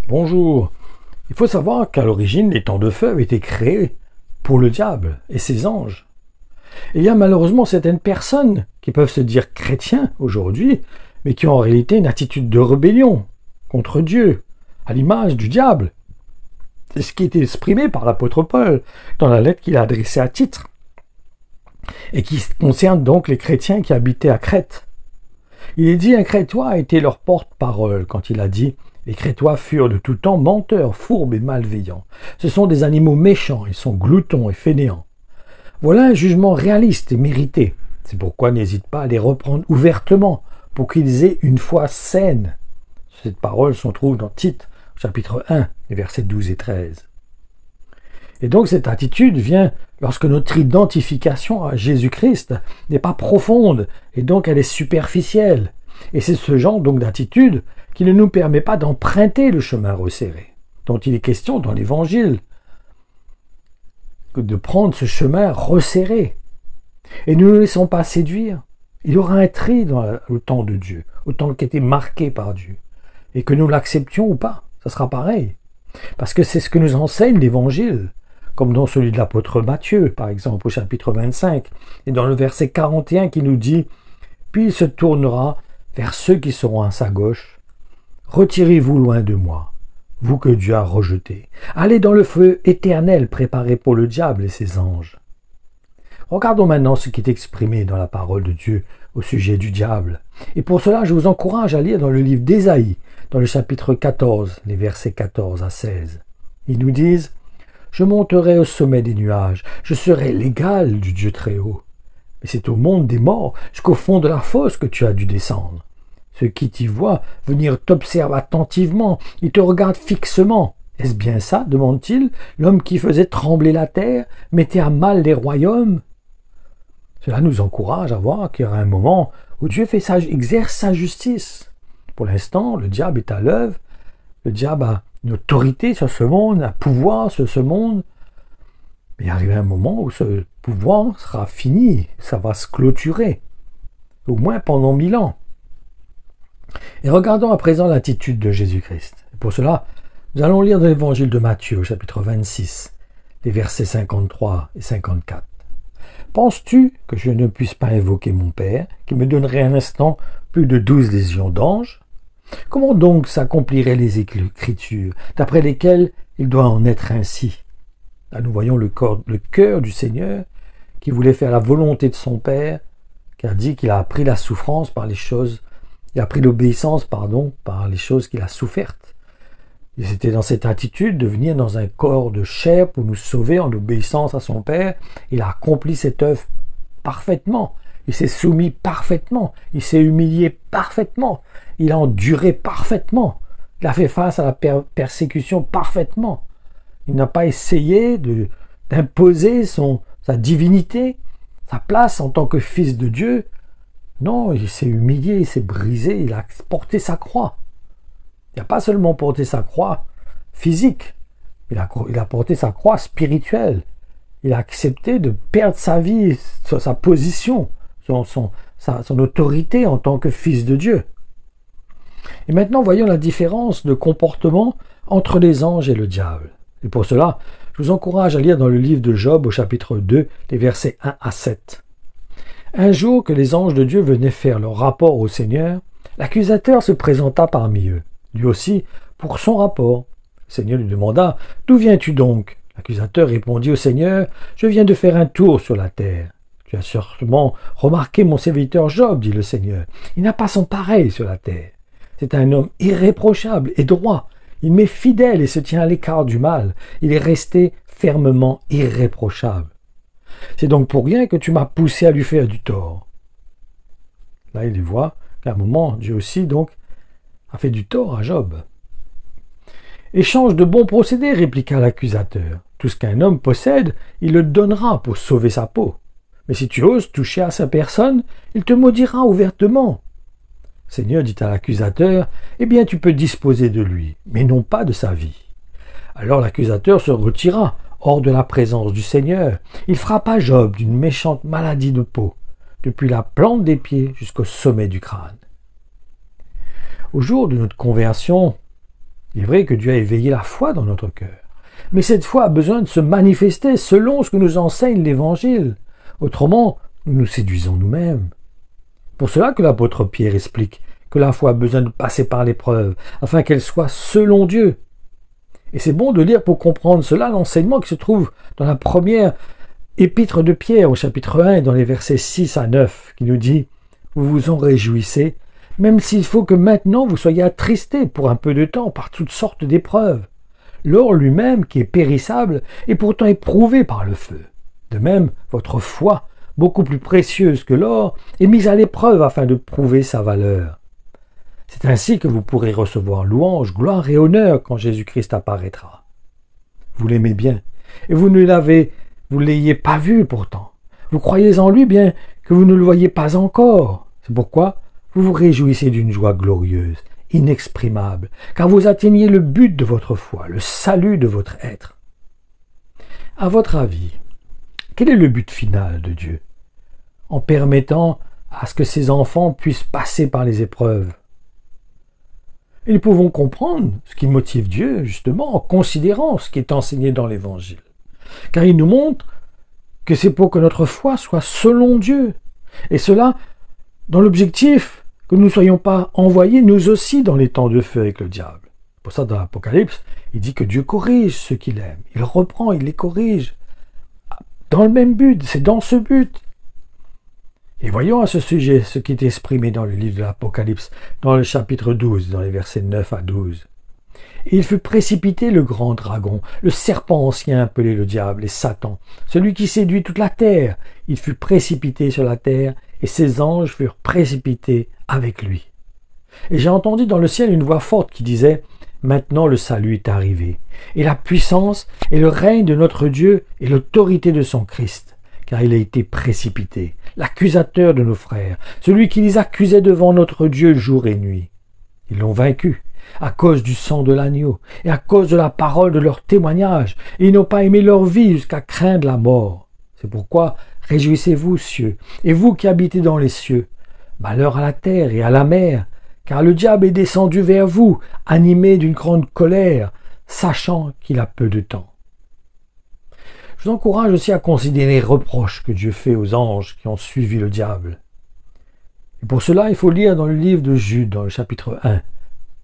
Bonjour. Il faut savoir qu'à l'origine, les temps de feu avaient été créés pour le diable et ses anges. Et il y a malheureusement certaines personnes qui peuvent se dire chrétiens aujourd'hui, mais qui ont en réalité une attitude de rébellion contre Dieu, à l'image du diable. C'est ce qui est exprimé par l'apôtre Paul dans la lettre qu'il a adressée à Tite, et qui concerne donc les chrétiens qui habitaient à Crète. Il est dit: un Crétois a été leur porte-parole quand il a dit: les Crétois furent de tout temps menteurs, fourbes et malveillants. Ce sont des animaux méchants, ils sont gloutons et fainéants. Voilà un jugement réaliste et mérité. C'est pourquoi n'hésite pas à les reprendre ouvertement pour qu'ils aient une foi saine. Cette parole se trouve dans Tite, chapitre 1, les versets 12 et 13. Et donc cette attitude vient lorsque notre identification à Jésus-Christ n'est pas profonde et donc elle est superficielle. Et c'est ce genre donc d'attitude qui ne nous permet pas d'emprunter le chemin resserré, dont il est question dans l'Évangile, de prendre ce chemin resserré. Et ne nous laissons pas séduire. Il y aura un tri dans le temps de Dieu, au temps qui a été marqué par Dieu. Et que nous l'acceptions ou pas, ça sera pareil. Parce que c'est ce que nous enseigne l'Évangile, comme dans celui de l'apôtre Matthieu, par exemple, au chapitre 25, et dans le verset 41 qui nous dit: « Puis il se tournera vers ceux qui seront à sa gauche. Retirez-vous loin de moi, vous que Dieu a rejetés. Allez dans le feu éternel préparé pour le diable et ses anges. » Regardons maintenant ce qui est exprimé dans la parole de Dieu au sujet du diable. Et pour cela, je vous encourage à lire dans le livre d'Ésaïe, dans le chapitre 14, les versets 14 à 16. Ils nous disent: « Je monterai au sommet des nuages, je serai l'égal du Dieu très haut. Mais c'est au monde des morts, jusqu'au fond de la fosse que tu as dû descendre. Ceux qui t'y voient venir t'observent attentivement, ils te regardent fixement. Est-ce bien ça, demande-t-il, l'homme qui faisait trembler la terre, mettait à mal les royaumes ?» Cela nous encourage à voir qu'il y aura un moment où Dieu exerce sa justice. Pour l'instant, le diable est à l'œuvre, le diable a une autorité sur ce monde, un pouvoir sur ce monde. Mais il arrive un moment où ce pouvoir sera fini, ça va se clôturer, au moins pendant 1000 ans. Et regardons à présent l'attitude de Jésus-Christ. Pour cela, nous allons lire dans l'évangile de Matthieu, au chapitre 26, les versets 53 et 54. « Penses-tu que je ne puisse pas invoquer mon Père, qui me donnerait un instant plus de 12 légions d'anges? Comment donc s'accompliraient les Écritures, d'après lesquelles il doit en être ainsi ?» Là, nous voyons le cœur du Seigneur, qui voulait faire la volonté de son Père, qui a dit qu'il a appris la souffrance par les choses, il a appris l'obéissance, par les choses qu'il a souffertes. Et c'était dans cette attitude de venir dans un corps de chair pour nous sauver en obéissance à son Père. Il a accompli cette œuvre parfaitement. Il s'est soumis parfaitement. Il s'est humilié parfaitement. Il a enduré parfaitement. Il a fait face à la persécution parfaitement. Il n'a pas essayé d'imposer sa divinité, sa place en tant que fils de Dieu. Non, il s'est humilié, il s'est brisé, il a porté sa croix. Il n'a pas seulement porté sa croix physique, il a porté sa croix spirituelle. Il a accepté de perdre sa vie, sa position, son autorité en tant que fils de Dieu. Et maintenant, voyons la différence de comportement entre les anges et le diable. Et pour cela, je vous encourage à lire dans le livre de Job, au chapitre 2, les versets 1 à 7. Un jour que les anges de Dieu venaient faire leur rapport au Seigneur, l'accusateur se présenta parmi eux, lui aussi pour son rapport. Le Seigneur lui demanda: « D'où viens-tu donc ?» L'accusateur répondit au Seigneur: « Je viens de faire un tour sur la terre. » « Tu as sûrement remarqué mon serviteur Job, dit le Seigneur. Il n'a pas son pareil sur la terre. C'est un homme irréprochable et droit. Il m'est fidèle et se tient à l'écart du mal. Il est resté fermement irréprochable. C'est donc pour rien que tu m'as poussé à lui faire du tort. » Là, il voit qu'à un moment, Dieu aussi, donc, a fait du tort à Job. « Échange de bons procédés, répliqua l'accusateur. Tout ce qu'un homme possède, il le donnera pour sauver sa peau. Mais si tu oses toucher à sa personne, il te maudira ouvertement. » Le Seigneur dit à l'accusateur: « Eh bien, tu peux disposer de lui, mais non pas de sa vie. » Alors l'accusateur se retira hors de la présence du Seigneur. Il frappa Job d'une méchante maladie de peau, depuis la plante des pieds jusqu'au sommet du crâne. Au jour de notre conversion, Il est vrai que Dieu a éveillé la foi dans notre cœur. Mais cette foi a besoin de se manifester selon ce que nous enseigne l'Évangile. Autrement, nous nous séduisons nous-mêmes. Pour cela que l'apôtre Pierre explique que la foi a besoin de passer par l'épreuve, afin qu'elle soit selon Dieu. Et c'est bon de lire pour comprendre cela l'enseignement qui se trouve dans la première épître de Pierre au chapitre 1, dans les versets 6 à 9, qui nous dit « Vous vous en réjouissez, même s'il faut que maintenant vous soyez attristés pour un peu de temps par toutes sortes d'épreuves. L'or lui-même, qui est périssable, est pourtant éprouvé par le feu. De même, votre foi, beaucoup plus précieuse que l'or, est mise à l'épreuve afin de prouver sa valeur. C'est ainsi que vous pourrez recevoir louange, gloire et honneur quand Jésus-Christ apparaîtra. Vous l'aimez bien, et vous ne l'ayez pas vu pourtant. Vous croyez en lui bien que vous ne le voyez pas encore. C'est pourquoi vous vous réjouissez d'une joie glorieuse, inexprimable, car vous atteignez le but de votre foi, le salut de votre être. À votre avis, quel est le but final de Dieu en permettant à ce que ses enfants puissent passer par les épreuves? Et nous pouvons comprendre ce qui motive Dieu, justement, en considérant ce qui est enseigné dans l'Évangile. Car il nous montre que c'est pour que notre foi soit selon Dieu. Et cela dans l'objectif que nous ne soyons pas envoyés, nous aussi, dans les temps de feu avec le diable. Pour ça, dans l'Apocalypse, il dit que Dieu corrige ceux qu'il aime. Il reprend, il les corrige. Dans le même but, c'est dans ce but. Et voyons à ce sujet ce qui est exprimé dans le livre de l'Apocalypse, dans le chapitre 12, dans les versets 9 à 12. Et il fut précipité le grand dragon, le serpent ancien appelé le diable et Satan, celui qui séduit toute la terre. Il fut précipité sur la terre, et ses anges furent précipités avec lui. Et j'ai entendu dans le ciel une voix forte qui disait « Maintenant le salut est arrivé, et la puissance et le règne de notre Dieu et l'autorité de son Christ, car il a été précipité, l'accusateur de nos frères, celui qui les accusait devant notre Dieu jour et nuit. Ils l'ont vaincu, à cause du sang de l'agneau, et à cause de la parole de leur témoignage, et ils n'ont pas aimé leur vie jusqu'à craindre la mort. C'est pourquoi réjouissez-vous, cieux, et vous qui habitez dans les cieux. Malheur à la terre et à la mer, car le diable est descendu vers vous, animé d'une grande colère, sachant qu'il a peu de temps. Je vous encourage aussi à considérer les reproches que Dieu fait aux anges qui ont suivi le diable. Et pour cela, il faut lire dans le livre de Jude, dans le chapitre 1,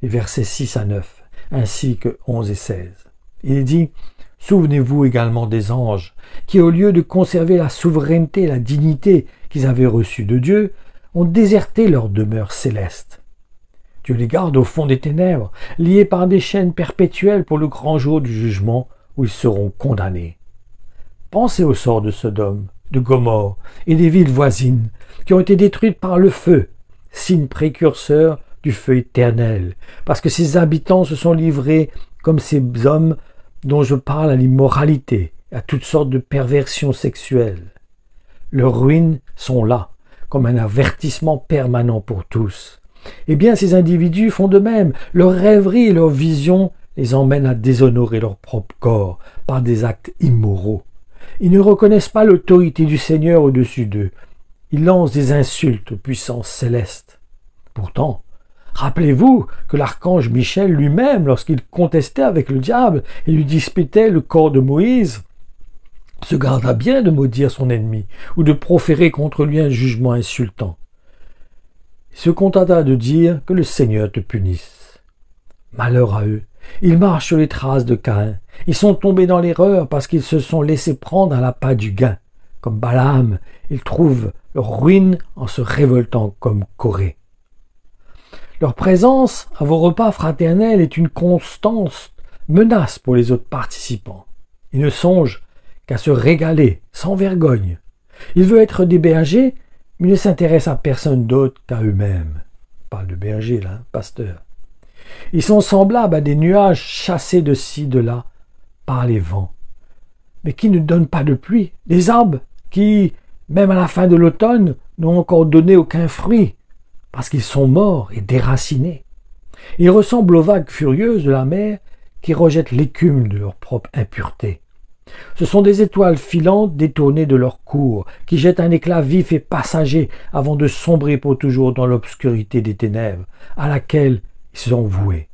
les versets 6 à 9, ainsi que 11 et 16. Il est dit « Souvenez-vous également des anges, qui au lieu de conserver la souveraineté et la dignité qu'ils avaient reçues de Dieu, ont déserté leur demeure céleste. Dieu les garde au fond des ténèbres, liés par des chaînes perpétuelles pour le grand jour du jugement où ils seront condamnés. Pensez au sort de Sodome, de Gomorrhe et des villes voisines qui ont été détruites par le feu, signe précurseur du feu éternel, parce que ses habitants se sont livrés comme ces hommes dont je parle à l'immoralité, à toutes sortes de perversions sexuelles. Leurs ruines sont là, comme un avertissement permanent pour tous. Eh bien, ces individus font de même. Leurs rêveries et leurs visions les emmènent à déshonorer leur propre corps par des actes immoraux. Ils ne reconnaissent pas l'autorité du Seigneur au-dessus d'eux. Ils lancent des insultes aux puissances célestes. Pourtant, rappelez-vous que l'archange Michel lui-même, lorsqu'il contestait avec le diable et lui disputait le corps de Moïse, se garda bien de maudire son ennemi ou de proférer contre lui un jugement insultant. Il se contenta de dire que le Seigneur te punisse. Malheur à eux, ils marchent sur les traces de Caïn. Ils sont tombés dans l'erreur parce qu'ils se sont laissés prendre à l'appât du gain. Comme Balaam, ils trouvent leur ruine en se révoltant comme Corée. Leur présence à vos repas fraternels est une constante menace pour les autres participants. Ils ne songent qu'à se régaler sans vergogne. Ils veulent être des bergers, mais ne s'intéressent à personne d'autre qu'à eux-mêmes. On parle de berger là, pasteur. Ils sont semblables à des nuages chassés de ci, de là, par les vents, mais qui ne donnent pas de pluie. Des arbres qui, même à la fin de l'automne, n'ont encore donné aucun fruit, parce qu'ils sont morts et déracinés. Ils ressemblent aux vagues furieuses de la mer qui rejettent l'écume de leur propre impureté. Ce sont des étoiles filantes détournées de leur cours, qui jettent un éclat vif et passager avant de sombrer pour toujours dans l'obscurité des ténèbres, à laquelle ils sont voués.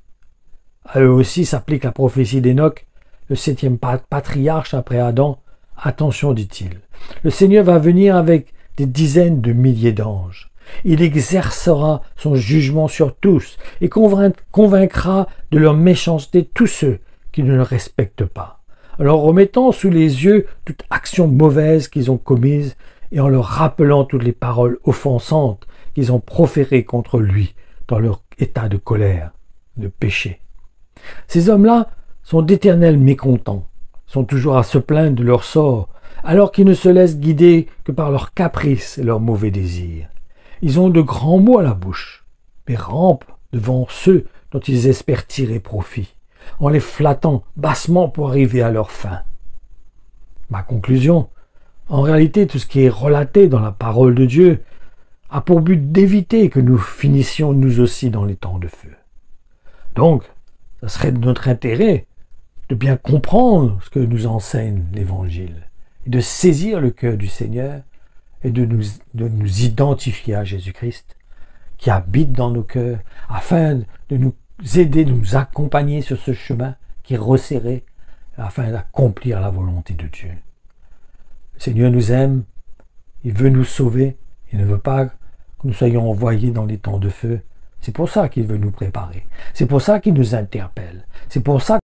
À eux aussi s'applique la prophétie d'Enoch, le septième patriarche après Adam. Attention, dit-il, le Seigneur va venir avec des dizaines de milliers d'anges. Il exercera son jugement sur tous et convaincra de leur méchanceté tous ceux qui ne le respectent pas, en leur remettant sous les yeux toute action mauvaise qu'ils ont commise et en leur rappelant toutes les paroles offensantes qu'ils ont proférées contre lui dans leur état de colère, de péché. Ces hommes-là sont d'éternels mécontents, sont toujours à se plaindre de leur sort, alors qu'ils ne se laissent guider que par leurs caprices et leurs mauvais désirs. Ils ont de grands mots à la bouche, mais rampent devant ceux dont ils espèrent tirer profit, en les flattant bassement pour arriver à leur fin. Ma conclusion, en réalité, tout ce qui est relaté dans la parole de Dieu a pour but d'éviter que nous finissions nous aussi dans les temps de feu. Donc, ce serait de notre intérêt de bien comprendre ce que nous enseigne l'Évangile et de saisir le cœur du Seigneur et de nous identifier à Jésus-Christ qui habite dans nos cœurs afin de nous aider, de nous accompagner sur ce chemin qui est resserré afin d'accomplir la volonté de Dieu. Le Seigneur nous aime, il veut nous sauver, il ne veut pas que nous soyons envoyés dans les temps de feu. C'est pour ça qu'il veut nous préparer, c'est pour ça qu'il nous interpelle, c'est pour ça